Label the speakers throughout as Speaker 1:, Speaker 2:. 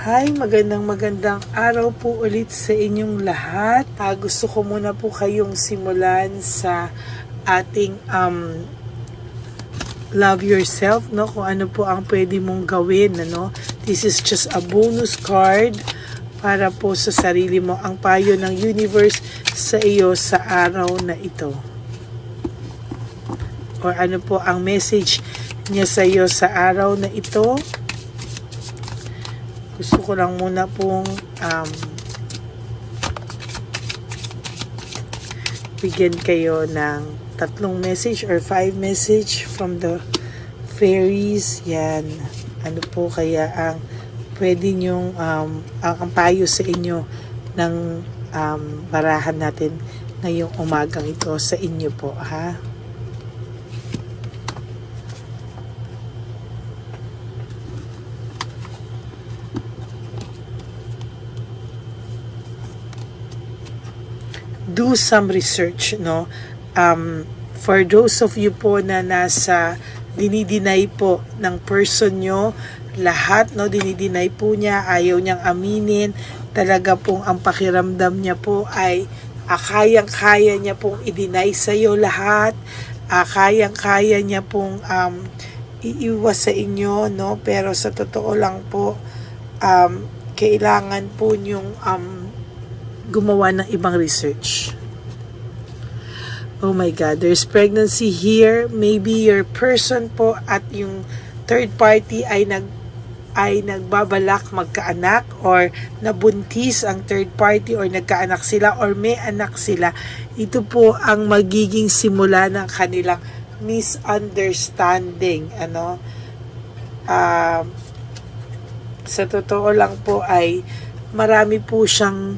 Speaker 1: Hi, magandang araw po ulit sa inyong lahat. Gusto ko muna po kayong simulan sa ating love yourself, no? Kung ano po ang pwede mong gawin, ano? This is just a bonus card para po sa sarili mo, ang payo ng universe sa iyo sa araw na ito. Or ano po ang message niya sa iyo sa araw na ito. Gusto ko lang muna pong bigyan kayo ng 3 message or 5 message from the fairies. Yan. Ano po kaya ang pwede nyong ang payo sa inyo ng barahan natin ngayong umagang ito sa inyo po, ha? Do some research, no? For those of you po na nasa dinideny po ng person nyo, lahat, no? Dinideny po niya, ayaw niyang aminin, talaga pong ang pakiramdam niya po ay kayang-kaya niya pong i-deny sa'yo lahat, kayang-kaya niya pong iiwas sa inyo, no? Pero sa totoo lang po, kailangan po niyong gumawa ng ibang research. Oh my God, there's pregnancy here. Maybe your person po at yung third party ay nagbabalak magkaanak, or nabuntis ang third party, or nagkaanak sila, or may anak sila. Ito po ang magiging simula ng kanilang misunderstanding. Sa totoo lang po ay marami po siyang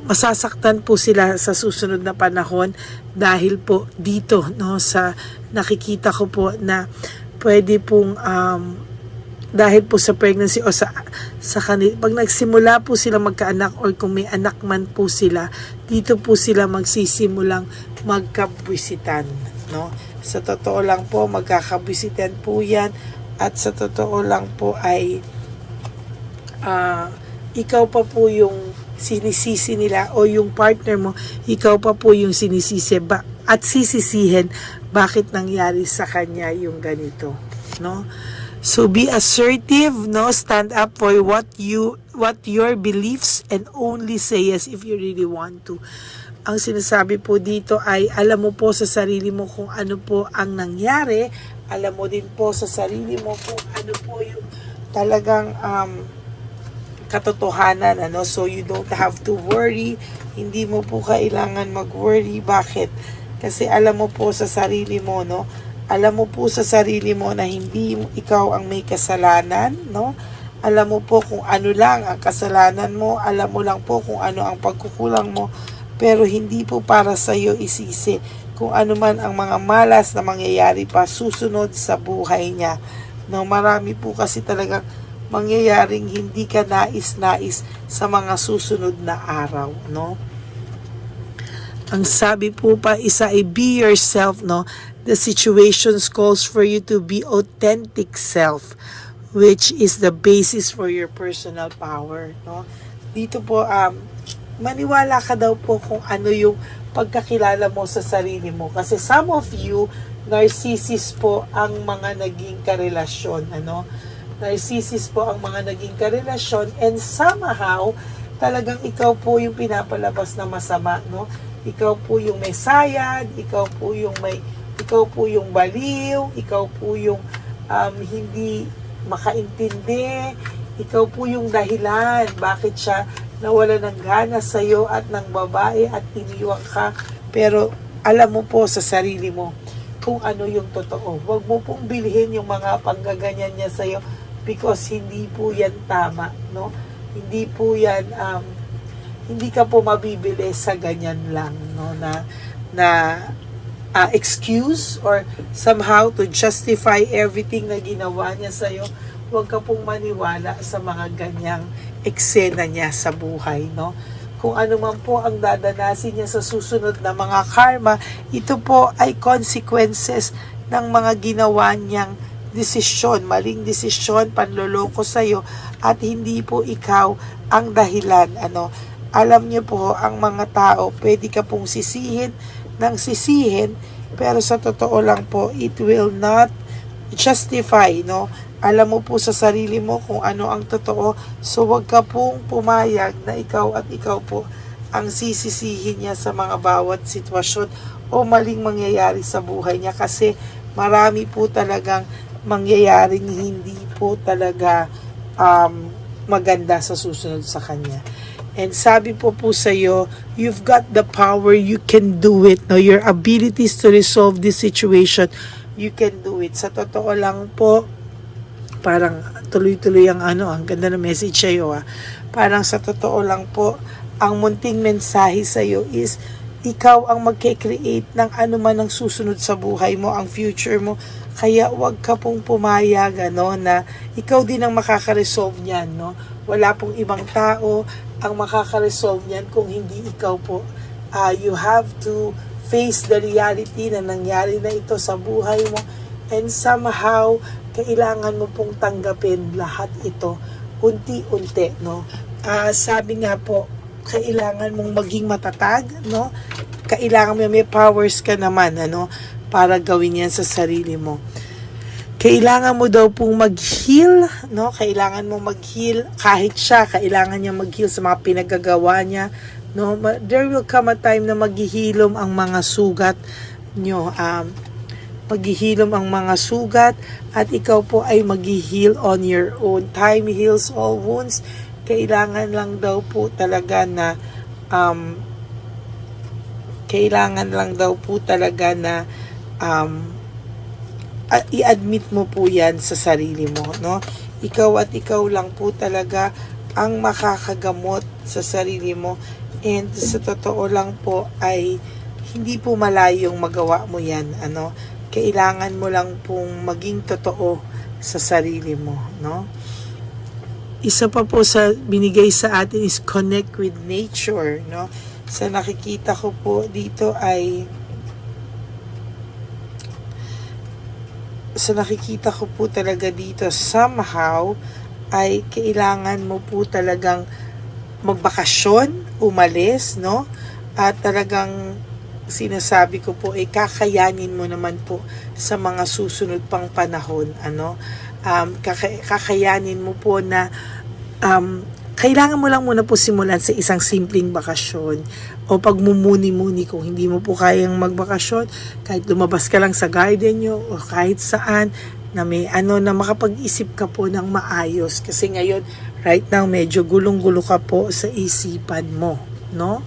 Speaker 1: masasaktan po sila sa susunod na panahon dahil po dito, no, sa nakikita ko po na pwede pong dahil po sa pregnancy o sa kanila, pag nagsimula po sila magkaanak, or kung may anak man po sila, dito po sila magsisimulang magkabwisitan, no? Sa totoo lang po, magkakabwisitan po yan, at sa totoo lang po ay ikaw pa po yung sinisisi nila, o yung partner mo, ikaw pa po yung sinisisi at sisisihin bakit nangyari sa kanya yung ganito, no? So be assertive, no? Stand up for what your beliefs, and only say yes if you really want to. Ang sinasabi po dito ay alam mo po sa sarili mo kung ano po ang nangyari, alam mo din po sa sarili mo kung ano po yung talagang katotohanan, ano? So you don't have to worry. Hindi mo po kailangan mag-worry. Bakit? Kasi alam mo po sa sarili mo, no? Alam mo po sa sarili mo na hindi ikaw ang may kasalanan, no? Alam mo po kung ano lang ang kasalanan mo, alam mo lang po kung ano ang pagkukulang mo, pero hindi po para sa iyo isisi kung ano man ang mga malas na mangyayari pa susunod sa buhay niya. No, marami po kasi talagang mangyayaring hindi ka nais-nais sa mga susunod na araw, no? Ang sabi po pa isa ay be yourself, no? The situations calls for you to be authentic self, which is the basis for your personal power, no? Dito po maniwala ka daw po kung ano yung pagkakilala mo sa sarili mo, kasi some of you narcissist po ang mga naging karelasyon, ano? Narcissist po ang mga naging karelasyon, and somehow talagang ikaw po yung pinapalabas na masama, no? Ikaw po yung may sayad, ikaw po yung baliw, ikaw po yung hindi makaintindi, ikaw po yung dahilan bakit siya nawala ng gana sa iyo at ng babae at iniwan ka. Pero alam mo po sa sarili mo kung ano yung totoo. Huwag mo pong bilhin yung mga panggaganyan niya sa iyo, because hindi po yan tama, no? Hindi po yan hindi ka po mabibili sa ganyan lang, no, na excuse or somehow to justify everything na ginawa niya sa iyo. Huwag ka pong maniwala sa mga ganyang eksena niya sa buhay, no? Kung ano man po ang dadanasin niya sa susunod na mga karma, ito po ay consequences ng mga ginawa niyang desisyon, maling desisyon, panloloko sa'yo, at hindi po ikaw ang dahilan. Alam niyo po, ang mga tao, pwede ka pong sisihin ng sisihin, pero sa totoo lang po, it will not justify, no? Alam mo po sa sarili mo kung ano ang totoo, so wag ka pong pumayag na ikaw at ikaw po ang sisisihin niya sa mga bawat sitwasyon o maling mangyayari sa buhay niya, kasi marami po talagang mangyayaring hindi po talaga maganda sa susunod sa kanya. And sabi po sa iyo, you've got the power, you can do it. No? Your abilities to resolve this situation, you can do it. Sa totoo lang po, parang tuloy-tuloy ang ang ganda ng message sa'yo. Parang sa totoo lang po, ang munting mensahe sa'yo is, ikaw ang magke-create ng anuman ang susunod sa buhay mo, ang future mo. Kaya wag ka pong pumayag na ikaw din ang makaka-resolve niyan. No? Wala pong ibang tao ang makaka-resolve niyan kung hindi ikaw po. You have to face the reality na nangyari na ito sa buhay mo, and somehow kailangan mo pong tanggapin lahat ito unti-unti. No? Sabi nga po, kailangan mong maging matatag, no? Kailangan mo, may powers ka naman, para gawin yan sa sarili mo. Kailangan mo daw pong mag-heal, no? Kailangan mo mag-heal kahit siya, kailangan niya mag-heal sa mga pinagagawa niya, no? There will come a time na maghihilom ang mga sugat nyo, maghihilom ang mga sugat, at ikaw po ay mag-heal on your own. Time heals all wounds. Kailangan lang daw po talaga na i-admit mo po yan sa sarili mo, no? Ikaw at ikaw lang po talaga ang makakagamot sa sarili mo, and sa totoo lang po ay hindi po malayong magawa mo yan. Kailangan mo lang pong maging totoo sa sarili mo, no? Isa pa po sa binigay sa atin is connect with nature, no? Sa nakikita ko po dito ay talaga dito, somehow ay kailangan mo po talagang magbakasyon, umalis, no? At talagang sinasabi ko po, kakayanin mo naman po sa mga susunod pang panahon, kakayanin mo po na kailangan mo lang muna po simulan sa isang simpleng bakasyon o pagmumuni-muni. Kung hindi mo po kayang magbakasyon, kahit lumabas ka lang sa garden nyo o kahit saan, na may na makapag-isip ka po ng maayos, kasi ngayon right now medyo gulong-gulo ka po sa isipan mo, no?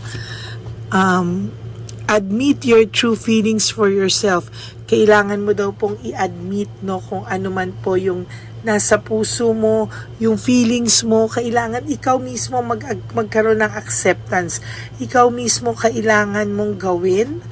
Speaker 1: Admit your true feelings for yourself. Kailangan mo daw pong i-admit, no, kung ano man po yung nasa puso mo, yung feelings mo. Kailangan ikaw mismo magkaroon ng acceptance. Ikaw mismo kailangan mong gawin,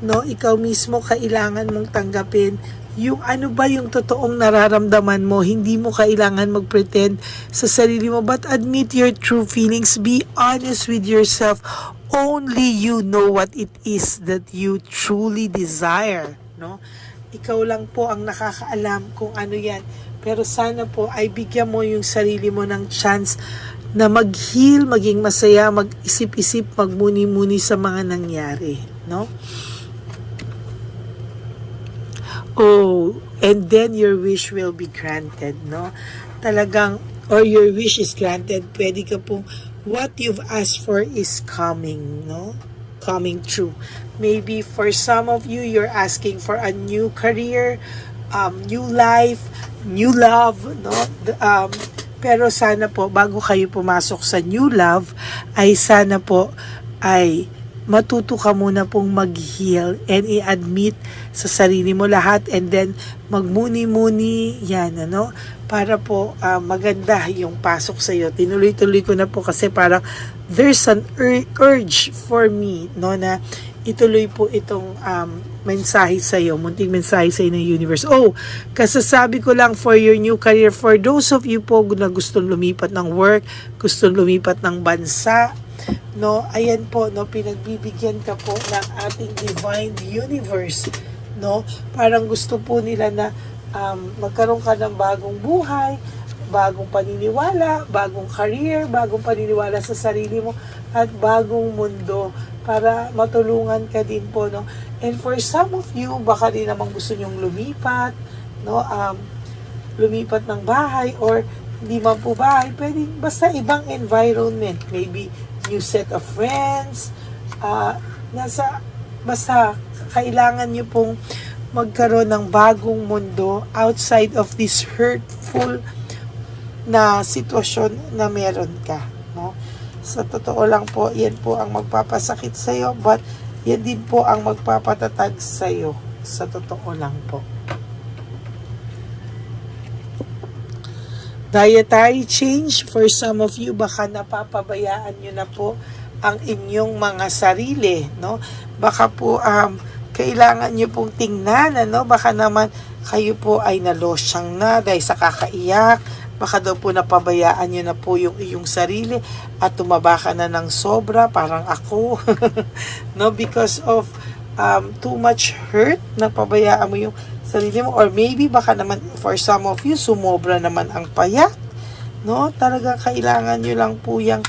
Speaker 1: no? Ikaw mismo kailangan mong tanggapin yung ano ba yung totoong nararamdaman mo. Hindi mo kailangan mag-pretend sa sarili mo, but admit your true feelings. Be honest with yourself. Only you know what it is that you truly desire, no? Ikaw lang po ang nakakaalam kung ano yan. Pero sana po ay bigyan mo yung sarili mo ng chance na mag-heal, maging masaya, mag-isip-isip, magmuni-muni sa mga nangyari, no? Oh, and then your wish will be granted, no? Talagang, or your wish is granted. Pwede ka pong, what you've asked for is coming, no? Coming true. Maybe for some of you, you're asking for a new career, new life, new love, no? Pero sana po, bago kayo pumasok sa new love, ay sana po, ay matuto ka muna pong mag-heal and i-admit sa sarili mo lahat, and then magmuni-muni yan, para po maganda yung pasok sa iyo. Tinuloy-tuloy ko na po kasi parang there's an urge for me, no, na ituloy po itong mensahe sa iyo, munting mensahe sa iyo ng universe. Oh, kasasabi ko lang, for your new career, for those of you po na gustong lumipat ng work, gustong lumipat ng bansa, no, ayan po, no, pinagbibigyan ka po ng ating divine universe, no? Parang gusto po nila na magkaroon ka ng bagong buhay, bagong paniniwala, bagong career, bagong paniniwala sa sarili mo, at bagong mundo para matulungan ka din po, no? And for some of you, baka din naman gusto nyong lumipat, no? Lumipat ng bahay, or hindi man po bahay, pwedeng basta ibang environment, maybe new set of friends, basta kailangan nyo pong magkaroon ng bagong mundo outside of this hurtful na sitwasyon na meron ka, no? Sa totoo lang po, yan po ang magpapasakit sa'yo, but yan din po ang magpapatatag sa'yo. Sa totoo lang po. Dietary change, for some of you, baka napapabayaan nyo na po ang inyong mga sarili, no? Baka po, kailangan nyo pong tingnan, ano? Baka naman kayo po ay nalosyang na dahil sa kakaiyak. Baka daw po napabayaan nyo na po yung iyong sarili at tumaba ka na ng sobra, parang ako. No, because of too much hurt, napabayaan mo yung sarili mo. Or maybe baka naman for some of you, sumobra naman ang payat. No, talaga kailangan nyo lang po yung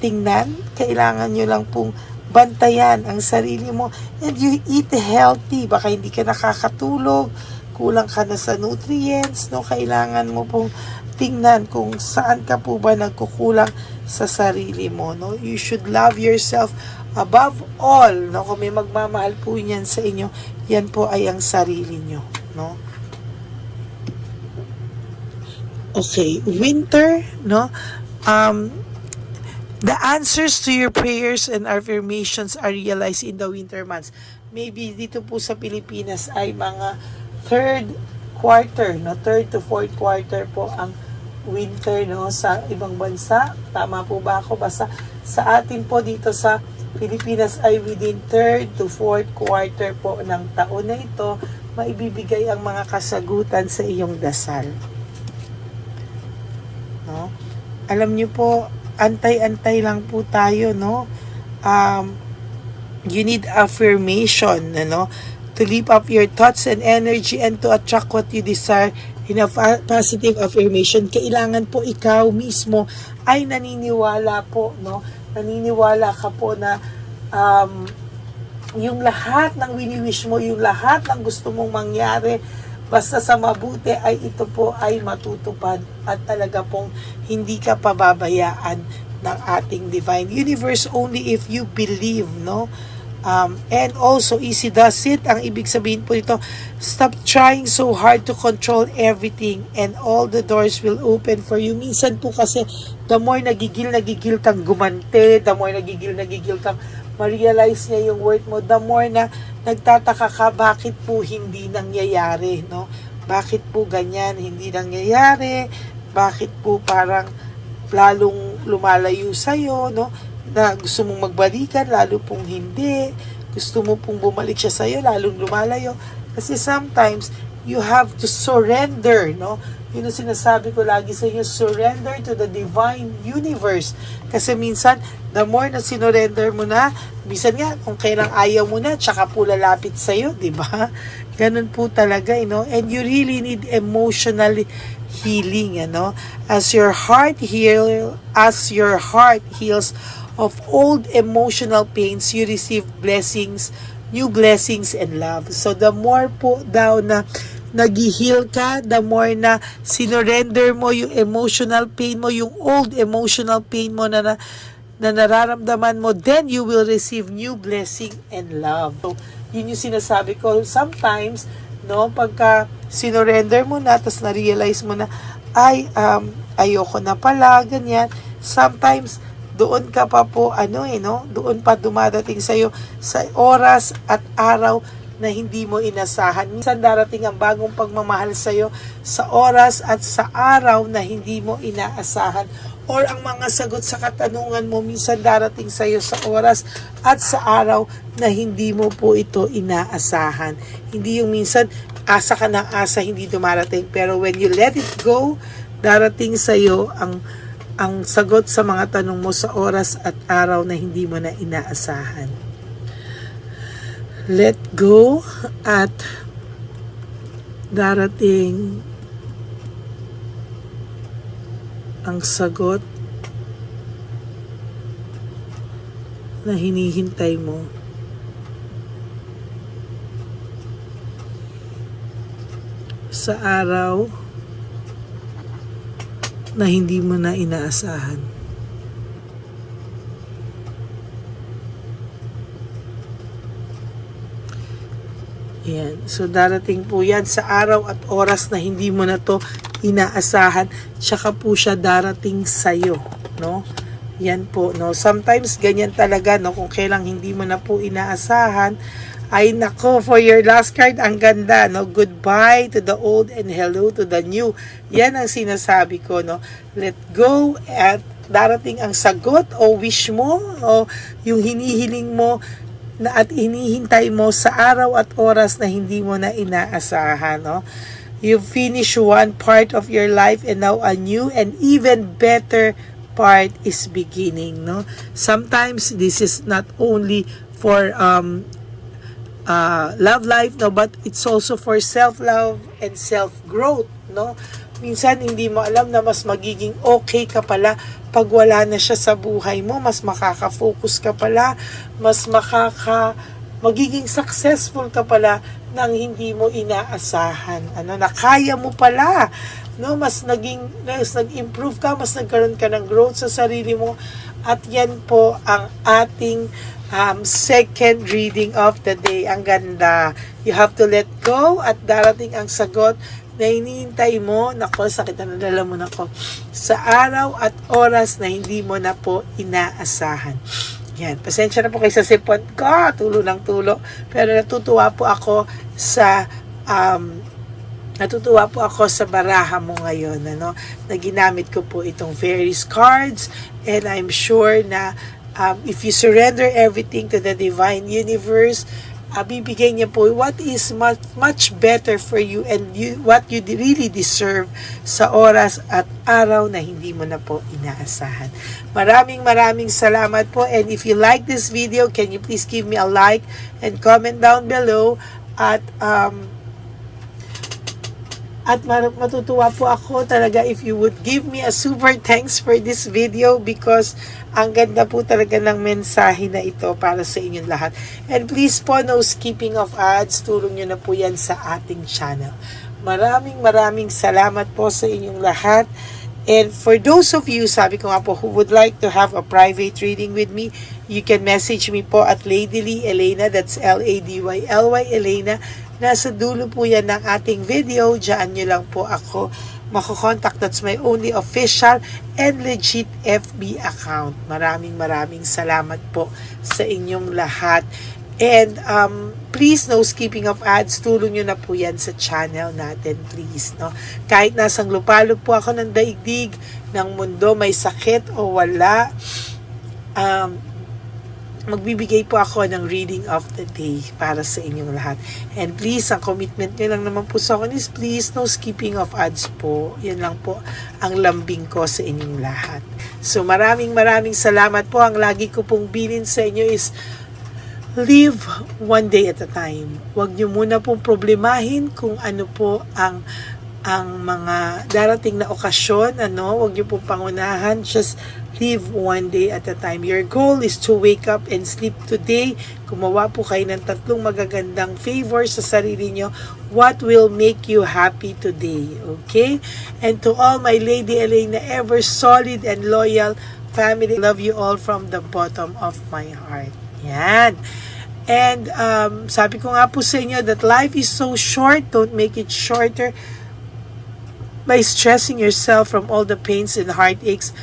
Speaker 1: tingnan. Kailangan nyo lang pong bantayan ang sarili mo. And you eat healthy. Baka hindi ka nakakatulog, kulang ka na sa nutrients, no? Kailangan mo pong tingnan kung saan ka po ba nagkukulang sa sarili mo, no? You should love yourself above all, no? Kung may magmamahal po niyan sa inyo, yan po ay ang sarili nyo, no? Okay, winter, no? The answers to your prayers and affirmations are realized in the winter months. Maybe dito po sa Pilipinas ay mga third quarter, no? Third to fourth quarter po ang winter, no? Sa ibang bansa, tama po ba ako? Basta sa atin po dito sa Pilipinas ay within third to fourth quarter po ng taon na ito, maibibigay ang mga kasagutan sa iyong dasal. No? Alam niyo po, antay-antay lang po tayo, no? You need affirmation, no? To lift up your thoughts and energy and to attract what you desire in a positive affirmation. Kailangan po ikaw mismo ay naniniwala po, no? Naniniwala ka po na yung lahat ng wini-wish mo, yung lahat ng gusto mong mangyari, basta sa mabuti ay ito po ay matutupad at talaga pong hindi ka pababayaan ng ating divine universe only if you believe, no? And also, easy does it. Ang ibig sabihin po ito, stop trying so hard to control everything and all the doors will open for you. Minsan po kasi, the more nagigil kang gumante, the more nagigil kang ma-realize niya yung worth mo, the more na nagtataka ka, bakit po hindi nangyayari, no? Bakit po ganyan, hindi nangyayari? Bakit po parang lalong lumalayo sa'yo, no? Na gusto mong magbalikan, lalo pong hindi. Gusto mo pong bumalik siya sa'yo, lalong lumalayo. Kasi sometimes, you have to surrender, no? Yun ang sinasabi ko lagi sa inyo, surrender to the divine universe. Kasi minsan, the more na sinurrender mo na, minsan nga, kung kailang ayaw mo na, tsaka po lalapit sa'yo, di ba? Ganun po talaga, no? And you really need emotional healing, ano? As your heart heals of old emotional pains, you receive blessings, new blessings and love. So the more po daw na nag-heal ka, the more na sinurrender mo yung emotional pain mo, yung old emotional pain mo na nararamdaman mo, then you will receive new blessing and love. So, yun yung sinasabi ko. Sometimes, no, pagka sinurrender mo na, tapos na-realize mo na, ay, ayoko na pala, ganyan. Sometimes, doon ka pa po, no? Doon pa dumadating sa'yo sa oras at araw na hindi mo inasahan. Minsan darating ang bagong pagmamahal sa'yo sa oras at sa araw na hindi mo inaasahan. Or ang mga sagot sa katanungan mo, minsan darating sa'yo sa oras at sa araw na hindi mo po ito inaasahan. Hindi yung minsan, asa ka ng asa, hindi dumarating. Pero when you let it go, darating sa'yo ang sagot sa mga tanong mo sa oras at araw na hindi mo na inaasahan. Let go at darating ang sagot na hinihintay mo. Sa araw na hindi mo na inaasahan. Yan. So, darating po yan sa araw at oras na hindi mo na to inaasahan. Tsaka po siya darating sa'yo. No? Yan po. No? Sometimes, ganyan talaga. No? Kung kailang hindi mo na po inaasahan. Ay, nako, for your last card, ang ganda. No? Goodbye to the old and hello to the new. Yan ang sinasabi ko. No? Let go at darating ang sagot o wish mo o yung hinihiling mo na at hinihintay mo sa araw at oras na hindi mo na inaasahan, no? You finish one part of your life and now a new and even better part is beginning, no? Sometimes this is not only for love life, no, but it's also for self-love and self-growth, no? Minsan hindi mo alam na mas magiging okay ka pala pag wala na siya sa buhay mo. Mas makaka-focus ka pala, mas magiging successful ka pala nang hindi mo inaasahan. Ano, na kaya mo pala, no? Mas nag-improve ka, mas nagkaroon ka ng growth sa sarili mo. At yan po ang ating second reading of the day. Ang ganda. You have to let go at darating ang sagot na hinihintay mo. Nako, sakit na nalalaman ako. Sa araw at oras na hindi mo na po inaasahan. Yan. Pasensya na po kayo sa sipon ko. Tulo ng tulo. Pero natutuwa po ako sa baraha mo ngayon, ano, na ginamit ko po itong fairies cards, and I'm sure na if you surrender everything to the divine universe, bibigay niya po what is much better for you and what you really deserve sa oras at araw na hindi mo na po inaasahan. Maraming salamat po, and if you like this video, can you please give me a like and comment down below at matutuwa po ako talaga if you would give me a super thanks for this video, because ang ganda po talaga ng mensahe na ito para sa inyong lahat. And please po, no skipping of ads. Tulong nyo na po yan sa ating channel. Maraming salamat po sa inyong lahat. And for those of you, sabi ko nga po, who would like to have a private reading with me, you can message me po at Lady Lee Elena. That's Ladyly Elena. Nasa dulo po yan ng ating video. Diyan nyo lang po ako makokontak. That's my only official and legit FB account. Maraming salamat po sa inyong lahat. And please, no skipping of ads. Tulong nyo na po yan sa channel natin, please. No? Kahit nasang lupalop po ako ng daigdig, ng mundo, may sakit o wala, magbibigay po ako ng reading of the day para sa inyong lahat. And please, ang commitment nyo lang naman po sa akin is please, no skipping of ads po. Yan lang po ang lambing ko sa inyong lahat. So maraming salamat po. Ang lagi ko pong bilin sa inyo is live one day at a time. Huwag nyo muna pong problemahin kung ano po ang mga darating na okasyon, ano, huwag nyo pong pangunahan. Just live one day at a time. Your goal is to wake up and sleep today. Gumawa po kayo ng 3 magagandang favors sa sarili nyo. What will make you happy today? Okay? And to all my Lady Elena, ever solid and loyal family, love you all from the bottom of my heart. Yan. And sabi ko nga po sa inyo that life is so short. Don't make it shorter by stressing yourself from all the pains and heartaches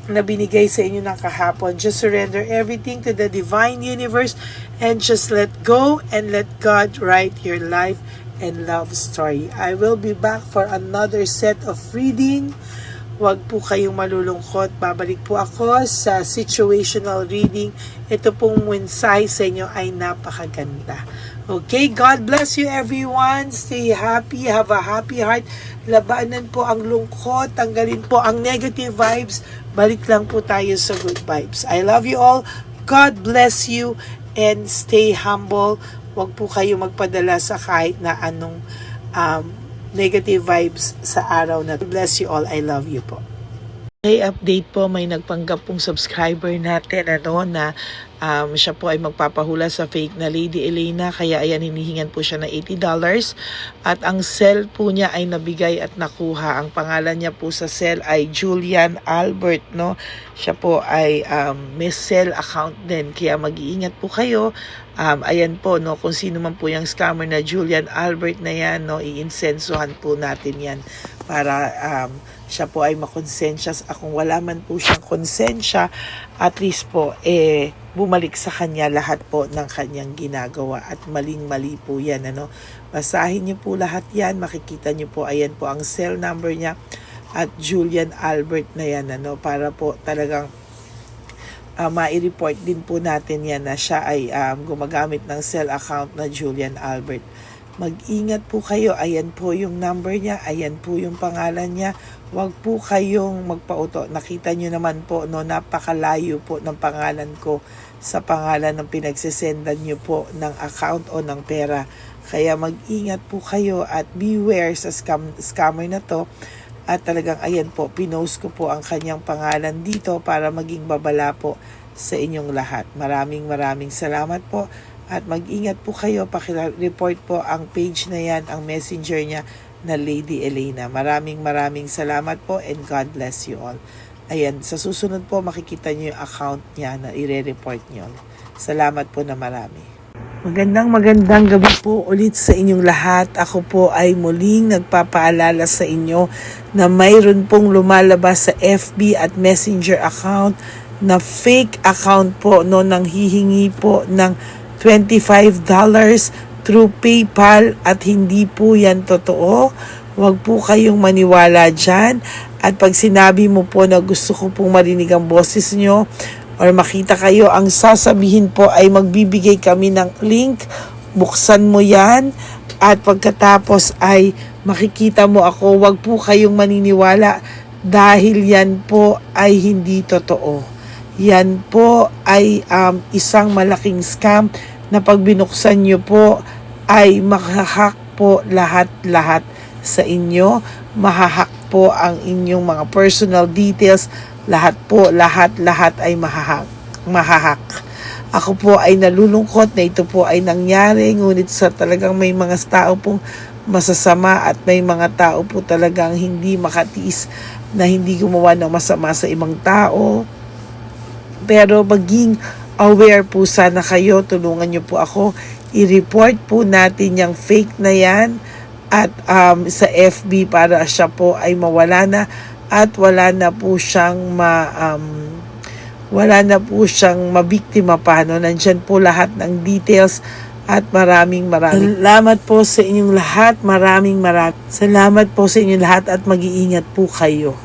Speaker 1: na binigay sa inyo ng kahapon. Just surrender everything to the divine universe and just let go and let God write your life and love story. I will be back for another set of reading. Huwag po kayong malulungkot. Babalik po ako sa situational reading. Ito pong mensahe sa inyo ay napakaganda. Okay, God bless you everyone. Stay happy. Have a happy heart. Labanan po ang lungkot. Tanggalin po ang negative vibes. Balik lang po tayo sa good vibes. I love you all. God bless you and stay humble. Huwag po kayo magpadala sa kahit na anong negative vibes sa araw na. Bless you all. I love you po. Okay, update po, may nagpanggap pong subscriber natin na siya po ay magpapahula sa fake na Lady Elena, kaya ayan, hinihingan po siya ng $80 at ang cell po niya ay nabigay at nakuha. Ang pangalan niya po sa cell ay Julian Albert, no? Siya po ay may cell account din, kaya mag-iingat po kayo. Ayan po, no, kung sino man po yung scammer na Julian Albert na yan, no, iinsensuhan po natin yan para siya po ay makonsensya. Kung wala man po siyang konsensya, at least po bumalik sa kanya lahat po ng kanyang ginagawa, at maling-mali po yan, ano. Basahin niyo po lahat yan, makikita niyo po, ayan po ang cell number niya at Julian Albert na yan, ano, para po talagang ma-report din po natin yan na siya ay gumagamit ng cell account na Julian Albert. Mag-ingat po kayo. Ayan po yung number niya. Ayan po yung pangalan niya. Huwag po kayong magpauto. Nakita nyo naman po, no, napakalayo po ng pangalan ko sa pangalan ng pinagsisendan nyo po ng account o ng pera. Kaya mag-ingat po kayo at beware sa scammer na to. At talagang ayan po, pinost ko po ang kanyang pangalan dito para maging babala po sa inyong lahat. Maraming salamat po. At mag-ingat po kayo, paki-report po ang page na yan, ang messenger niya na Lady Elena. Maraming salamat po and God bless you all. Ayan, sa susunod po makikita niyo yung account niya na i-report niyo. Salamat po na marami. Magandang gabi po ulit sa inyong lahat. Ako po ay muling nagpapaalala sa inyo na mayroon pong lumalabas sa FB at Messenger account na fake account po, no, nang hihingi po ng $25 through PayPal at hindi po yan totoo. Huwag po kayong maniwala dyan. At pag sinabi mo po na gusto ko pong marinig ang boses nyo or makita kayo, ang sasabihin po ay magbibigay kami ng link. Buksan mo yan at pagkatapos ay makikita mo ako. Huwag po kayong maniniwala dahil yan po ay hindi totoo. Yan po ay isang malaking scam na pag binuksan nyo po ay mahahack po lahat sa inyo. Mahahack po ang inyong mga personal details. Lahat ay mahahack. Ako po ay nalulungkot na ito po ay nangyari, ngunit sa talagang may mga tao pong masasama at may mga tao po talagang hindi makatiis na hindi gumawa ng masama sa ibang tao. Pero maging aware po sana kayo, tulungan niyo po ako, i-report po natin yung fake na yan at sa FB para siya po ay mawala na at wala na po siyang mabiktima pa, no? Nandyan po lahat ng details at maraming salamat po sa inyong lahat. Maraming salamat po sa inyong lahat at mag-iingat po kayo.